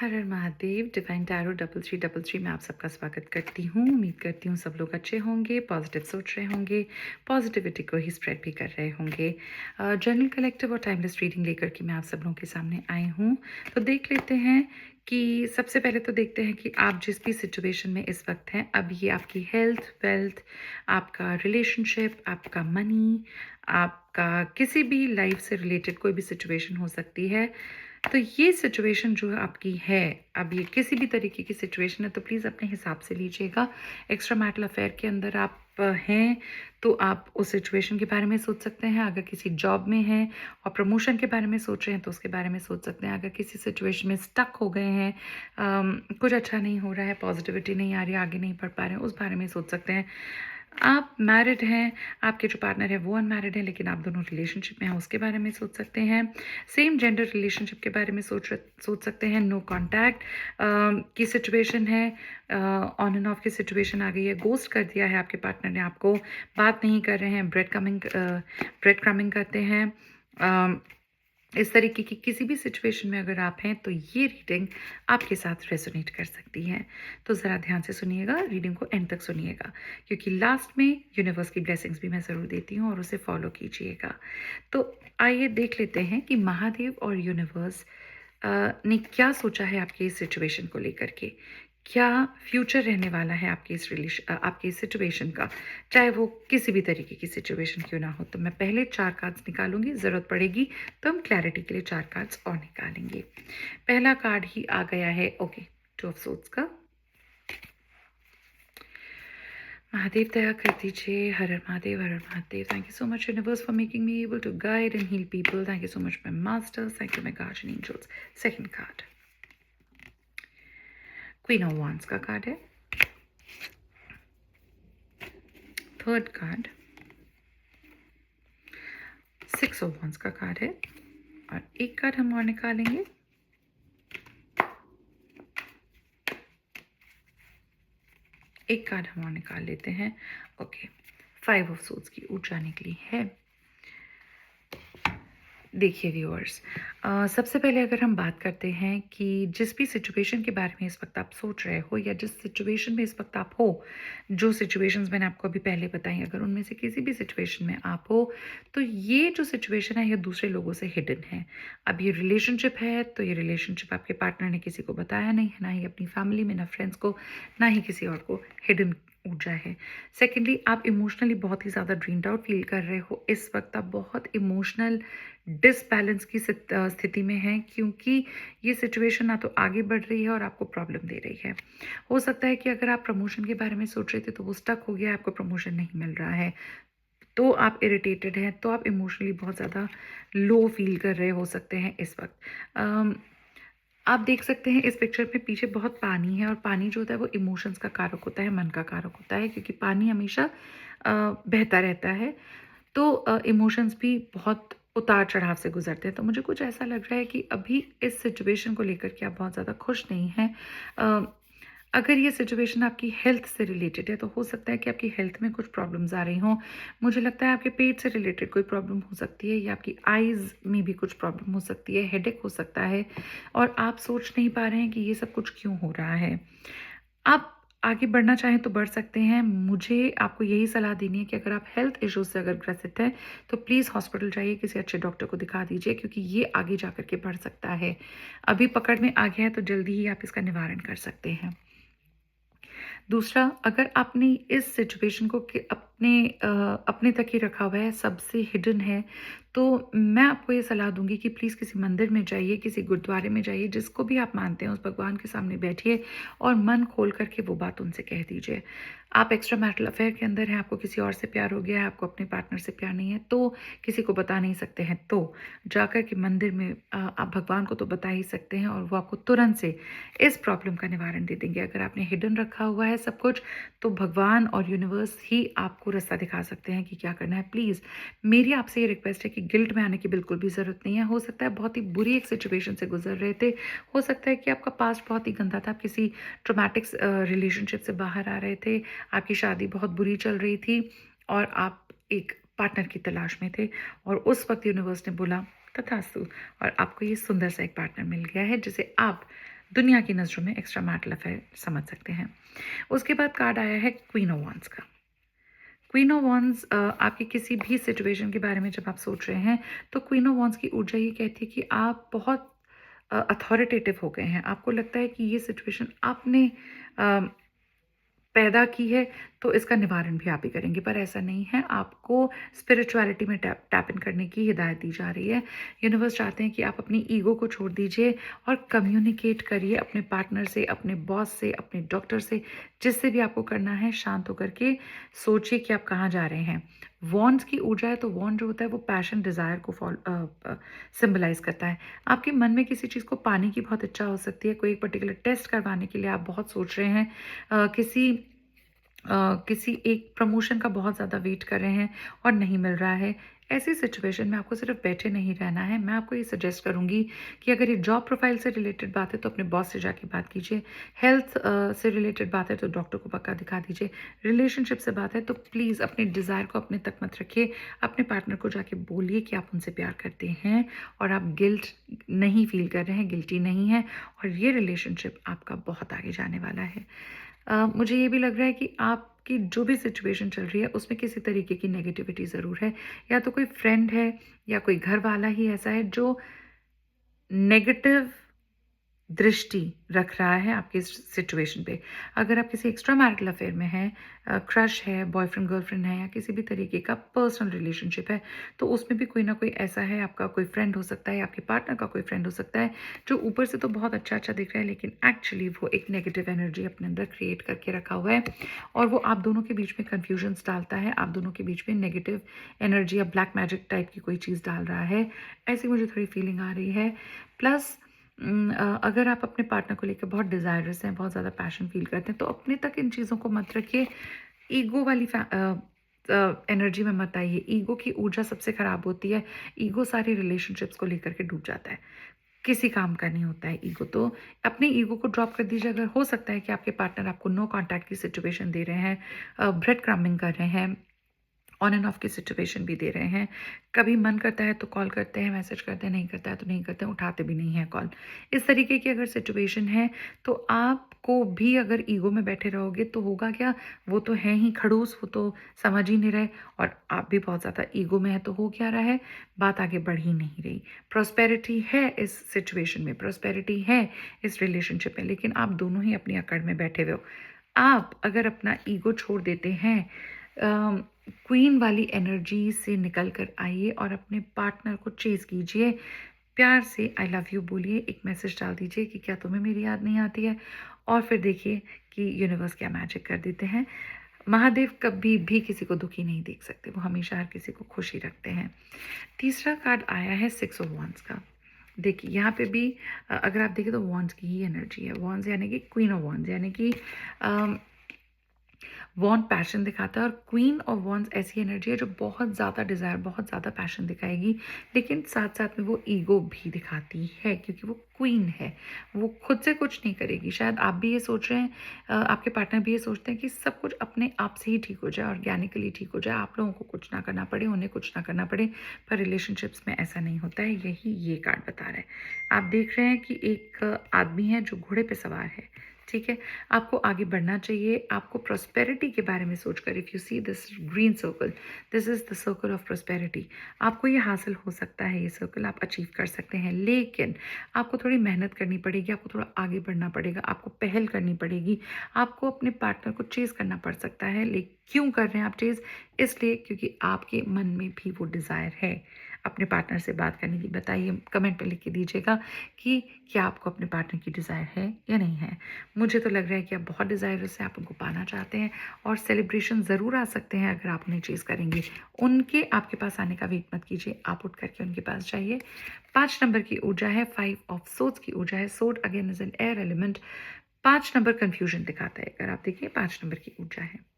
हर हर Mahadev. Divine tarot 3333 में आप सबका स्वागत करती हूँ। उम्मीद करती हूँ सब लोग अच्छे होंगे, पॉजिटिव सोच रहे होंगे, पॉजिटिविटी को ही स्प्रेड भी कर रहे होंगे। जनरल कलेक्टिव और टाइमलेस रीडिंग लेकर के मैं आप सब लोगों के सामने आई हूँ। तो देख लेते हैं कि सबसे पहले तो देखते हैं कि आप जिस भी सिचुएशन में इस वक्त हैं, अब ये आपकी हेल्थ, वेल्थ, आपका रिलेशनशिप, आपका मनी, आपका किसी भी लाइफ से रिलेटेड कोई भी सिचुएशन हो सकती है। तो ये सिचुएशन जो आपकी है, अब ये किसी भी तरीके की सिचुएशन है तो प्लीज़ अपने हिसाब से लीजिएगा। एक्स्ट्रा मैरिटल अफेयर के अंदर आप हैं तो आप उस सिचुएशन के बारे में सोच सकते हैं। अगर किसी जॉब में हैं और प्रमोशन के बारे में सोच रहे हैं तो उसके बारे में सोच सकते हैं। अगर किसी सिचुएशन में स्टक हो गए हैं, कुछ अच्छा नहीं हो रहा है, पॉजिटिविटी नहीं आ रही, आगे नहीं बढ़ पा रहे हैं, उस बारे में सोच सकते हैं। आप मैरिड हैं, आपके जो पार्टनर है वो अनमैरिड है लेकिन आप दोनों रिलेशनशिप में हैं, उसके बारे में सोच सकते हैं। सेम जेंडर रिलेशनशिप के बारे में सोच सकते हैं। नो कॉन्टैक्ट की सिचुएशन है, ऑन एंड ऑफ की सिचुएशन आ गई है, गोस्ट कर दिया है आपके पार्टनर ने आपको, बात नहीं कर रहे हैं, ब्रेड क्रमिंग करते हैं। इस तरीके की किसी भी सिचुएशन में अगर आप हैं तो ये रीडिंग आपके साथ रेजोनेट कर सकती है। तो ज़रा ध्यान से सुनिएगा, रीडिंग को एंड तक सुनिएगा, क्योंकि लास्ट में यूनिवर्स की ब्लेसिंग्स भी मैं ज़रूर देती हूँ और उसे फॉलो कीजिएगा। तो आइए देख लेते हैं कि महादेव और यूनिवर्स ने क्या सोचा है आपके इस सिचुएशन को लेकर के। क्या फ्यूचर रहने वाला है आपके इस सिचुएशन का, चाहे वो किसी भी तरीके की सिचुएशन क्यों ना हो। तो मैं पहले 4 कार्ड्स निकालूंगी, ज़रूरत पड़ेगी तो हम क्लैरिटी के लिए 4 कार्ड्स और निकालेंगे। पहला कार्ड ही आ गया है, ओके, 2 ऑफ सोर्ड्स का। महादेव दया कर दीजिए। हर हर महादेव, हर हर Mahadev. Thank you so much universe for making me able to guide and heal people. Thank you so much my masters, thank you my guardian angels. Second card queen of wands का card है। Third card 6 of wands का card है और एक card हम और निकालेंगे। एक कार्ड हम और निकाल लेते हैं, ओके। 5 ऑफ सोर्ड्स की ऊर्जा निकली है। देखिए व्यूअर्स, सबसे पहले अगर हम बात करते हैं कि जिस भी सिचुएशन के बारे में इस वक्त आप सोच रहे हो या जिस सिचुएशन में इस वक्त आप हो, जो सिचुएशंस मैंने आपको अभी पहले बताई, अगर उनमें से किसी भी सिचुएशन में आप हो तो ये जो सिचुएशन है ये दूसरे लोगों से हिडन है। अब ये रिलेशनशिप है तो ये रिलेशनशिप आपके पार्टनर ने किसी को बताया नहीं है, ना ही अपनी फैमिली में, ना फ्रेंड्स को, ना ही किसी और को। हिडन ऊर्जा है। सेकेंडली, आप इमोशनली बहुत ही ज़्यादा ड्रीम्ड आउट फील कर रहे हो इस वक्त। आप बहुत इमोशनल डिसबैलेंस की स्थिति में हैं, क्योंकि ये सिचुएशन ना तो आगे बढ़ रही है और आपको प्रॉब्लम दे रही है। हो सकता है कि अगर आप प्रमोशन के बारे में सोच रहे थे तो वो स्टक हो गया, आपको प्रमोशन नहीं मिल रहा है, तो आप इरिटेटेड हैं, तो आप इमोशनली बहुत ज़्यादा लो फील कर रहे हो सकते हैं इस वक्त। आप देख सकते हैं इस पिक्चर में पीछे बहुत पानी है और पानी जो होता है वो इमोशंस का कारक होता है, मन का कारक होता है, क्योंकि पानी हमेशा बहता रहता है। तो इमोशंस भी बहुत उतार चढ़ाव से गुजरते हैं। तो मुझे कुछ ऐसा लग रहा है कि अभी इस सिचुएशन को लेकर के आप बहुत ज़्यादा खुश नहीं हैं। अगर ये सिचुएशन आपकी हेल्थ से रिलेटेड है तो हो सकता है कि आपकी हेल्थ में कुछ प्रॉब्लम्स आ रही हों। मुझे लगता है आपके पेट से रिलेटेड कोई प्रॉब्लम हो सकती है या आपकी आईज़ में भी कुछ प्रॉब्लम हो सकती है, हेडेक हो सकता है और आप सोच नहीं पा रहे हैं कि ये सब कुछ क्यों हो रहा है। आप आगे बढ़ना चाहें तो बढ़ सकते हैं। मुझे आपको यही सलाह देनी है कि अगर आप हेल्थ इश्यूज से अगर ग्रसित हैं तो प्लीज़ हॉस्पिटल जाइए, किसी अच्छे डॉक्टर को दिखा दीजिए, क्योंकि ये आगे जा कर के बढ़ सकता है। अभी पकड़ में आ गया है तो जल्दी ही आप इसका निवारण कर सकते हैं। दूसरा, अगर आपने इस सिचुएशन को अपने तक ही रखा हुआ है, सबसे हिडन है, तो मैं आपको ये सलाह दूंगी कि प्लीज़ किसी मंदिर में जाइए, किसी गुरुद्वारे में जाइए, जिसको भी आप मानते हैं उस भगवान के सामने बैठिए और मन खोल करके वो बात उनसे कह दीजिए। आप एक्स्ट्रा मैरिटल अफेयर के अंदर हैं, आपको किसी और से प्यार हो गया है, आपको अपने पार्टनर से प्यार नहीं है, तो किसी को बता नहीं सकते हैं, तो जाकर के मंदिर में आप भगवान को तो बता ही सकते हैं और वो आपको तुरंत से इस प्रॉब्लम का निवारण दे देंगे। अगर आपने हिडन रखा हुआ है सब कुछ तो भगवान और यूनिवर्स ही आपको रास्ता दिखा सकते हैं कि क्या करना है। प्लीज़ मेरी आपसे ये रिक्वेस्ट है कि गिल्ट में आने की बिल्कुल भी ज़रूरत नहीं है। हो सकता है बहुत ही बुरी एक सिचुएशन से गुजर रहे थे, हो सकता है कि आपका पास्ट बहुत ही गंदा था, आप किसी ट्रोमैटिक रिलेशनशिप से बाहर आ रहे थे, आपकी शादी बहुत बुरी चल रही थी और आप एक पार्टनर की तलाश में थे और उस वक्त यूनिवर्स ने बोला तथास्तु, और आपको ये सुंदर सा एक पार्टनर मिल गया है जिसे आप दुनिया की नज़रों में एक्स्ट्रा मैरिटल अफेयर समझ सकते हैं। उसके बाद कार्ड आया है क्वीन ऑफ वांड्स का। क्वीन ऑफ वांड्स आपकी किसी भी सिचुएशन के बारे में जब आप सोच रहे हैं, तो क्वीन ऑफ वांड्स की ऊर्जा ये कहती है कि आप बहुत अथॉरिटेटिव हो गए हैं। आपको लगता है कि ये सिचुएशन आपने अ, पैदा की है, तो इसका निवारण भी आप ही करेंगे, पर ऐसा नहीं है। आपको स्पिरिचुअलिटी में टैप टैप इन करने की हिदायत दी जा रही है। यूनिवर्स चाहते हैं कि आप अपनी ईगो को छोड़ दीजिए और कम्युनिकेट करिए अपने पार्टनर से, अपने बॉस से, अपने डॉक्टर से, जिससे भी आपको करना है। शांत होकर के सोचिए कि आप कहाँ जा रहे हैं। वॉन्ड्स की ऊर्जा है, तो वॉन्ड जो होता है वो पैशन, डिज़ायर को सिंबलाइज करता है। आपके मन में किसी चीज़ को पाने की बहुत इच्छा हो सकती है। कोई एक पर्टिकुलर टेस्ट करवाने के लिए आप बहुत सोच रहे हैं। किसी एक प्रमोशन का बहुत ज़्यादा वेट कर रहे हैं और नहीं मिल रहा है। ऐसी सिचुएशन में आपको सिर्फ बैठे नहीं रहना है। मैं आपको ये सजेस्ट करूँगी कि अगर ये जॉब प्रोफाइल से रिलेटेड बात है तो अपने बॉस से जाके बात कीजिए। हेल्थ से रिलेटेड बात है तो डॉक्टर को पक्का दिखा दीजिए। रिलेशनशिप से बात है तो प्लीज़ अपने डिज़ायर को अपने तक मत रखिए। अपने पार्टनर को जाके बोलिए कि आप उनसे प्यार करते हैं और आप गिल्ट नहीं फ़ील कर रहे हैं, गिल्टी नहीं हैं, और ये रिलेशनशिप आपका बहुत आगे जाने वाला है। मुझे ये भी लग रहा है कि आपकी जो भी सिचुएशन चल रही है उसमें किसी तरीके की नेगेटिविटी ज़रूर है। या तो कोई फ्रेंड है या कोई घर वाला ही ऐसा है जो नेगेटिव दृष्टि रख रहा है आपकी इस सिचुएशन पे। अगर आप किसी एक्स्ट्रा मैरिटल अफेयर में हैं, क्रश है, बॉयफ्रेंड गर्लफ्रेंड है, या किसी भी तरीके का पर्सनल रिलेशनशिप है, तो उसमें भी कोई ना कोई ऐसा है। आपका कोई फ्रेंड हो सकता है या आपके पार्टनर का कोई फ्रेंड हो सकता है जो ऊपर से तो बहुत अच्छा अच्छा दिख रहा है, लेकिन एक्चुअली वो एक नेगेटिव एनर्जी अपने अंदर क्रिएट करके रखा हुआ है और वो आप दोनों के बीच में कन्फ्यूजन्स डालता है। आप दोनों के बीच में नेगेटिव एनर्जी या ब्लैक मैजिक टाइप की कोई चीज़ डाल रहा है। ऐसी मुझे थोड़ी फीलिंग आ रही है। प्लस अगर आप अपने पार्टनर को लेकर बहुत डिज़ायरस हैं, बहुत ज़्यादा पैशन फ़ील करते हैं, तो अपने तक इन चीज़ों को मत रखिए। ईगो वाली एनर्जी में मत आइए। ईगो की ऊर्जा सबसे ख़राब होती है। ईगो सारे रिलेशनशिप्स को लेकर के डूब जाता है। किसी काम का नहीं होता है ईगो। तो अपने ईगो को ड्रॉप कर दीजिए। अगर हो सकता है कि आपके पार्टनर आपको नो कॉन्टैक्ट की सिचुएशन दे रहे हैं, ब्रेड क्रम्बिंग कर रहे हैं, ऑन एंड ऑफ की सिचुएशन भी दे रहे हैं। कभी मन करता है तो कॉल करते हैं, मैसेज करते हैं, नहीं करता है तो नहीं करते हैं, उठाते भी नहीं हैं कॉल। इस तरीके की अगर सिचुएशन है तो आपको भी अगर ईगो में बैठे रहोगे तो होगा क्या? वो तो हैं ही खड़ूस, वो तो समझ ही नहीं रहे, और आप भी बहुत ज़्यादा ईगो में है, तो हो क्या रहा है? बात आगे बढ़ ही नहीं रही। प्रॉस्पेरिटी है इस सिचुएशन में, प्रॉस्पेरिटी है इस रिलेशनशिप में, लेकिन आप दोनों ही अपनी अकड़ में बैठे हुए हो। आप अगर अपना ईगो छोड़ देते हैं, क्वीन वाली एनर्जी से निकल कर आइए और अपने पार्टनर को चेज़ कीजिए। प्यार से आई लव यू बोलिए, एक मैसेज डाल दीजिए कि क्या तुम्हें मेरी याद नहीं आती है, और फिर देखिए कि यूनिवर्स क्या मैजिक कर देते हैं। महादेव कभी भी किसी को दुखी नहीं देख सकते, वो हमेशा हर किसी को खुशी रखते हैं। तीसरा कार्ड आया है सिक्स ऑफ वॉन्ड्स का। देखिए यहाँ पे भी अगर आप देखें तो वॉन्ड्स की ही एनर्जी है। वॉन्ड्स यानी कि क्वीन ऑफ वॉन्ड्स, यानी कि वॉन्ड पैशन दिखाता है, और क्वीन ऑफ वॉन्ड्स ऐसी एनर्जी है जो बहुत ज़्यादा डिज़ायर, बहुत ज़्यादा पैशन दिखाएगी, लेकिन साथ साथ में वो ईगो भी दिखाती है क्योंकि वो क्वीन है। वो खुद से कुछ नहीं करेगी। शायद आप भी ये सोच रहे हैं, आपके पार्टनर भी ये सोचते हैं कि सब कुछ अपने आप से ही ठीक हो जाए, ऑर्गेनिकली ठीक हो जाए, आप लोगों को कुछ ना करना पड़े, उन्हें कुछ ना करना पड़े, पर रिलेशनशिप्स में ऐसा नहीं होता है। यही ये कार्ड बता रहा है। आप देख रहे हैं कि एक आदमी है जो घोड़े पे सवार है, ठीक है? आपको आगे बढ़ना चाहिए। आपको प्रॉस्पेरिटी के बारे में सोचकर, if you see this green circle, this is the circle of prosperity. आपको ये हासिल हो सकता है, ये सर्कल आप अचीव कर सकते हैं, लेकिन आपको थोड़ी मेहनत करनी पड़ेगी, आपको थोड़ा आगे बढ़ना पड़ेगा, आपको पहल करनी पड़ेगी, आपको अपने पार्टनर को चेज़ करना पड़ सकता है। लेकिन क्यों कर रहे हैं आप चेज़? इसलिए क्योंकि आपके मन में भी वो डिज़ायर है अपने पार्टनर से बात करने की। बताइए, कमेंट में लिख के दीजिएगा कि क्या आपको अपने पार्टनर की डिज़ायर है या नहीं है। मुझे तो लग रहा है कि आप बहुत डिज़ायरस हैं, आप उनको पाना चाहते हैं, और सेलिब्रेशन ज़रूर आ सकते हैं अगर आप उन्हें चेज़ करेंगे। उनके आपके पास आने का वेट मत कीजिए, आप उठ करके उनके पास जाइए। 5 नंबर की ऊर्जा है, 5 ऑफ सोर्ड्स की ऊर्जा है। Sword again is an air element. 5 number confusion दिखाता है। अगर आप देखिए 5 नंबर की ऊर्जा है।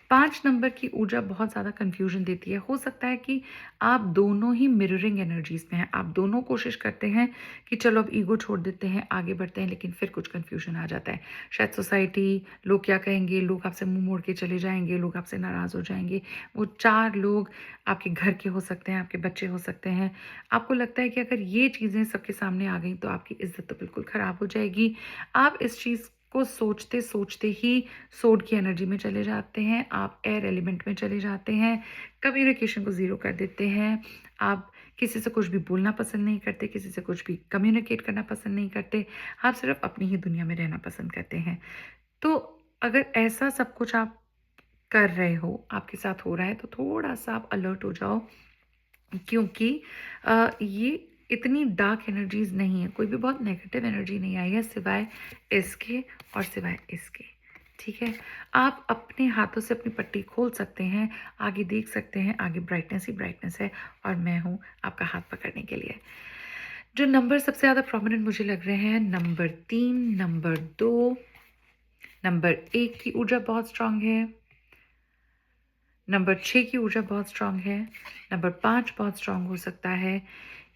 5 नंबर की ऊर्जा बहुत ज़्यादा कन्फ्यूजन देती है। हो सकता है कि आप दोनों ही मिररिंग एनर्जीज़ में हैं। आप दोनों कोशिश करते हैं कि चलो अब ईगो छोड़ देते हैं, आगे बढ़ते हैं, लेकिन फिर कुछ कन्फ्यूजन आ जाता है। शायद सोसाइटी, लोग क्या कहेंगे, लोग आपसे मुँह मोड़ के चले जाएँगे, लोग आपसे नाराज़ हो जाएँगे। वो 4 लोग आपके घर के हो सकते हैं, आपके बच्चे हो सकते हैं। आपको लगता है कि अगर ये चीज़ें सबके सामने आ गई तो आपकी इज़्ज़त तो बिल्कुल ख़राब हो जाएगी। आप इस चीज़ को सोचते-सोचते ही सोड की एनर्जी में चले जाते हैं, आप एयर एलिमेंट में चले जाते हैं, कम्युनिकेशन को ज़ीरो कर देते हैं, आप किसी से कुछ भी बोलना पसंद नहीं करते, किसी से कुछ भी कम्युनिकेट करना पसंद नहीं करते, आप सिर्फ़ अपनी ही दुनिया में रहना पसंद करते हैं। तो अगर ऐसा सब कुछ आप कर रहे हो, आपके साथ हो रहा है, तो थोड़ा-सा आप अलर्ट हो जाओ क्योंकि ये इतनी डार्क एनर्जीज़ नहीं है, कोई भी बहुत नेगेटिव एनर्जी नहीं आई है सिवाय इसके और सिवाय इसके, ठीक है? आप अपने हाथों से अपनी पट्टी खोल सकते हैं, आगे देख सकते हैं, आगे ब्राइटनेस ही ब्राइटनेस है और मैं हूँ आपका हाथ पकड़ने के लिए। जो नंबर सबसे ज़्यादा प्रोमिनेंट मुझे लग रहे हैं, नंबर 3, नंबर 2, नंबर 1 की ऊर्जा बहुत स्ट्रॉन्ग है, नंबर 6 की ऊर्जा बहुत स्ट्रॉन्ग है, नंबर 5 बहुत स्ट्रॉन्ग हो सकता है।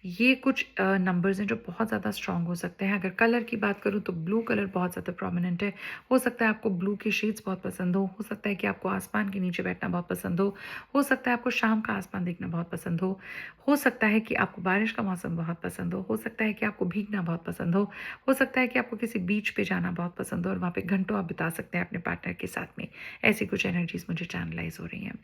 ये कुछ नंबर्स हैं जो बहुत ज़्यादा स्ट्रॉन्ग हो सकते हैं। अगर कलर की बात करूँ तो ब्लू कलर बहुत ज़्यादा प्रोमिनेंट है। हो सकता है आपको ब्लू के शेड्स बहुत पसंद हो सकता है कि आपको आसमान के नीचे बैठना बहुत पसंद हो सकता है आपको शाम का आसमान देखना बहुत पसंद हो सकता है कि आपको बारिश का मौसम बहुत पसंद हो सकता है कि आपको भीगना बहुत पसंद हो सकता है कि आपको किसी बीच पे जाना बहुत पसंद हो और वहाँ पे घंटों आप बिता सकते हैं अपने पार्टनर के साथ में। ऐसी कुछ एनर्जीज़ मुझे चैनलाइज़ हो रही हैं।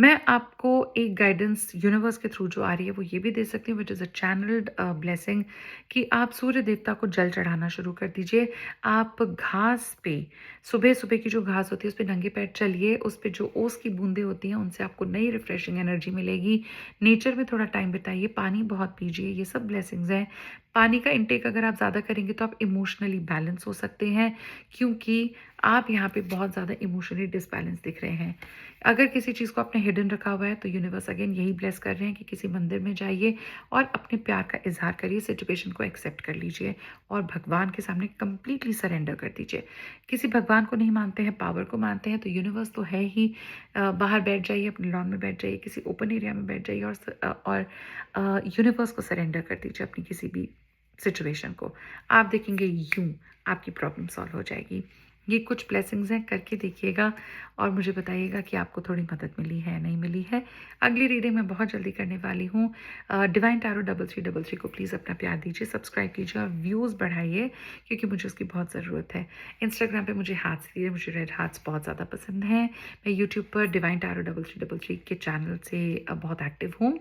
मैं आपको एक गाइडेंस यूनिवर्स के थ्रू जो आ रही है वो ये भी दे सकती हूँ which is a channelled blessing कि आप सूर्य देवता को जल चढ़ाना शुरू कर दीजिए। आप घास पे सुबह-सुबह की जो घास होती है उस पे नंगे पैर चलिए, उस पे जो ओस की बूँदें होती हैं उनसे आपको नई रिफ्रेशिंग एनर्जी मिलेगी। नेचर में थोड़ा टाइम बिताइए, पानी बहुत पीजिए, ये सब ब्लेसिंग्स हैं। पानी का इंटेक अगर आप ज़्यादा करेंगे तो आप इमोशनली बैलेंस हो सकते हैं क्योंकि आप यहाँ पे बहुत ज़्यादा इमोशनली डिसबैलेंस दिख रहे हैं। अगर किसी चीज़ को आपने हिडन रखा हुआ है तो यूनिवर्स अगेन यही ब्लेस कर रहे हैं कि किसी मंदिर में जाइए और अपने प्यार का इजहार करिए, सिचुएशन को एक्सेप्ट कर लीजिए और भगवान के सामने कंप्लीटली सरेंडर कर दीजिए। किसी भगवान को नहीं मानते हैं, पावर को मानते हैं तो यूनिवर्स तो है ही। बाहर बैठ जाइए, अपने लॉन में बैठ जाइए, किसी ओपन एरिया में बैठ जाइए और यूनिवर्स को सरेंडर कर दीजिए अपनी किसी भी सिचुएशन को। आप देखेंगे यूं आपकी प्रॉब्लम सॉल्व हो जाएगी। ये कुछ ब्लेसिंग्स हैं, करके देखिएगा और मुझे बताइएगा कि आपको थोड़ी मदद मिली है, नहीं मिली है। अगली रीडिंग मैं बहुत जल्दी करने वाली हूँ। डिवाइन टैरो 3333 को प्लीज़ अपना प्यार दीजिए, सब्सक्राइब कीजिए और व्यूज़ बढ़ाइए क्योंकि मुझे उसकी बहुत ज़रूरत है। इंस्टाग्राम पे मुझे हार्ट्स दिए, मुझे रेड हार्ट्स बहुत ज़्यादा पसंद हैं। मैं यूट्यूब पर डिवाइन टैरो 3333 के चैनल से बहुत एक्टिव हूँ।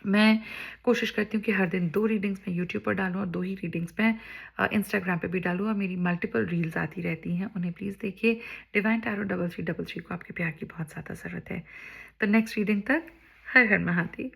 मैं कोशिश करती हूँ कि हर दिन 2 रीडिंग्स मैं यूट्यूब पर डालूँ और 2 ही रीडिंग्स मैं इंस्टाग्राम पे भी डालूँ और मेरी मल्टीपल रील्स आती रहती हैं, उन्हें प्लीज़ देखिए। डिवाइन टैरो 3333 को आपके प्यार की बहुत ज़्यादा ज़रूरत है। तो नेक्स्ट रीडिंग तक हर हर महादेव।